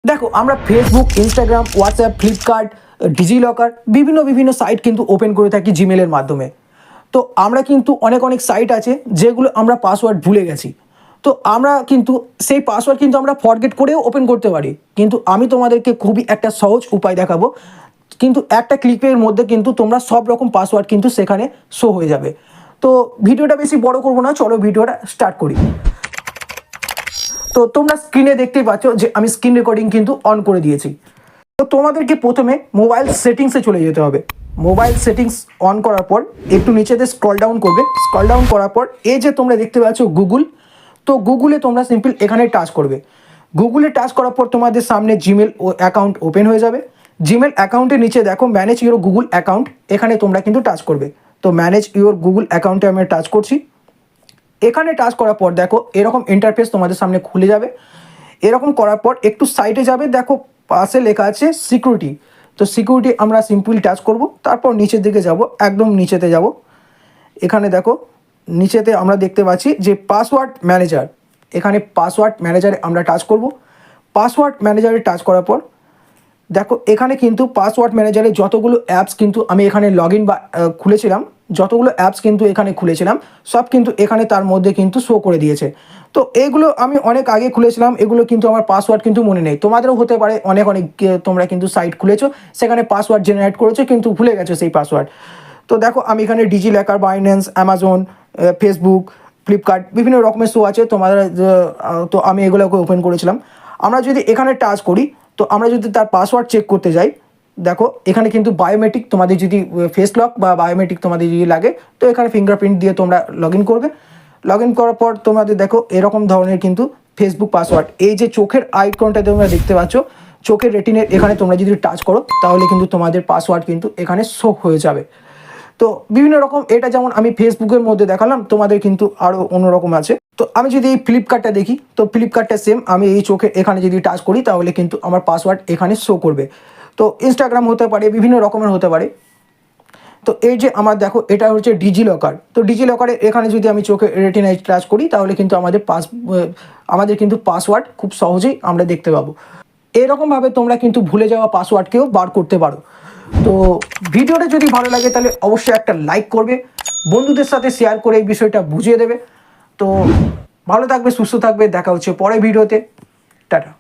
দেখো আমরা Facebook, Instagram, WhatsApp, Flipkart, DigiLocker বিভিন্ন সাইট কিন্তু ওপেন করে থাকি জিমেলের মাধ্যমে। তো আমরা কিন্তু অনেক সাইট আছে যেগুলো আমরা পাসওয়ার্ড ভুলে গেছি। তো আমরা কিন্তু সেই পাসওয়ার্ড কিন্তু আমরা ফরগেট করেও ওপেন করতে পারি। কিন্তু আমি তোমাদেরকে খুবই একটা সহজ উপায় দেখাবো। কিন্তু একটা ক্লিকের মধ্যে কিন্তু তোমরা সব রকম পাসওয়ার্ড কিন্তু সেখানে শো হয়ে যাবে। তো ভিডিওটা বেশি বড় করবো না, চলো ভিডিওটা স্টার্ট করি। তো তোমরা স্ক্রিনে দেখতেই পাচ্ছ যে আমি স্ক্রিন রেকর্ডিং কিন্তু অন করে দিয়েছি। তো তোমাদেরকে প্রথমে মোবাইল সেটিংসে চলে যেতে হবে। মোবাইল সেটিংস অন করার পর একটু নিচেতে স্ক্রল ডাউন করবে। স্ক্রল ডাউন করার পর এই যে তোমরা দেখতে পাচ্ছ গুগল, তো গুগলে তোমরা সিম্পল এখানে টাচ করবে। গুগলে টাচ করার পর তোমাদের সামনে জিমেল ও অ্যাকাউন্ট ওপেন হয়ে যাবে। জিমেল অ্যাকাউন্টের নিচে দেখো ম্যানেজ ইউর গুগল অ্যাকাউন্ট, এখানে তোমরা কিন্তু টাচ করবে। তো ম্যানেজ ইউর গুগল অ্যাকাউন্টে আমি টাচ করছি। এখানে টাচ করার পর দেখো এরকম ইন্টারফেস তোমাদের সামনে খুলে যাবে। এরকম করার পর একটু সাইডে যাবে, দেখো পাশে লেখা আছে সিকিউরিটি। তো সিকিউরিটি আমরা সিম্পলি টাচ করব। তারপর নিচের দিকে যাব, একদম নিচেতে যাব। এখানে দেখো নিচেতে আমরা দেখতে পাচ্ছি যে পাসওয়ার্ড ম্যানেজার, এখানে পাসওয়ার্ড ম্যানেজারে আমরা টাচ করব। পাসওয়ার্ড ম্যানেজারে টাচ করার পর দেখো এখানে কিন্তু পাসওয়ার্ড ম্যানেজারে যতগুলো অ্যাপস কিন্তু আমি এখানে লগ ইন বা খুলেছিলাম, যতগুলো অ্যাপস কিন্তু এখানে খুলেছিলাম সব কিন্তু এখানে তার মধ্যে কিন্তু শো করে দিয়েছে। তো এইগুলো আমি অনেক আগে খুলেছিলাম, এগুলো কিন্তু আমার পাসওয়ার্ড কিন্তু মনে নেই। তোমাদেরও হতে পারে অনেক তোমরা কিন্তু সাইট খুলেছো, সেখানে পাসওয়ার্ড জেনারেট করেছো কিন্তু ভুলে গেছো সেই পাসওয়ার্ড। তো দেখো আমি এখানে DigiLocker, Binance, Amazon, Facebook, Flipkart বিভিন্ন রকমের শো আছে তোমাদের। তো আমি এগুলোকে ওপেন করেছিলাম। আমরা যদি এখানে টাচ করি, তো আমরা যদি তার পাসওয়ার্ড চেক করতে যাই, দেখো এখানে কিন্তু বায়োমেট্রিক, তোমাদের যদি ফেস লক বা বায়োমেট্রিক তোমাদের যদি লাগে তো এখানে ফিঙ্গারপ্রিন্ট দিয়ে তোমরা লগ ইন করবে। লগ ইন করার পর তোমাদের দেখো এরকম ধরনের কিন্তু ফেসবুক পাসওয়ার্ড, এই যে চোখের আইকনটা তোমরা দেখতে পাচ্ছ, চোখের রেটিনের এখানে তোমরা যদি টাচ করো তাহলে কিন্তু তোমাদের পাসওয়ার্ড কিন্তু এখানে শো হয়ে যাবে। তো বিভিন্ন রকম, এটা যেমন আমি ফেসবুকের মধ্যে দেখালাম, তোমাদের কিন্তু আরও অন্যরকম আছে। তো আমি যদি এই ফ্লিপকার্টটা দেখি, তো ফ্লিপকার্টটা সেম, আমি এই চোখে এখানে যদি টাচ করি তাহলে কিন্তু আমার পাসওয়ার্ড এখানে শো করবে। তো ইনস্টাগ্রাম হতে পারে, বিভিন্ন রকমের হতে পারে। তো এই যে আমার দেখো এটা হচ্ছে ডিজিলকার। তো ডিজিলকারে এখানে যদি আমি চোখে রেটিনায় টাচ করি তাহলে কিন্তু আমাদের কিন্তু পাসওয়ার্ড খুব সহজেই আমরা দেখতে পাবো। এরকমভাবে তোমরা কিন্তু ভুলে যাওয়া পাসওয়ার্ডকেও বার করতে পারো। তো ভিডিওটা যদি ভালো লাগে তাহলে অবশ্যই একটা লাইক করবে, বন্ধুদের সাথে শেয়ার করে এই বিষয়টা বুঝিয়ে দেবে। তো ভালো থাকবে, সুস্থ থাকবে, দেখা হচ্ছে পরের ভিডিওতে। টাটা।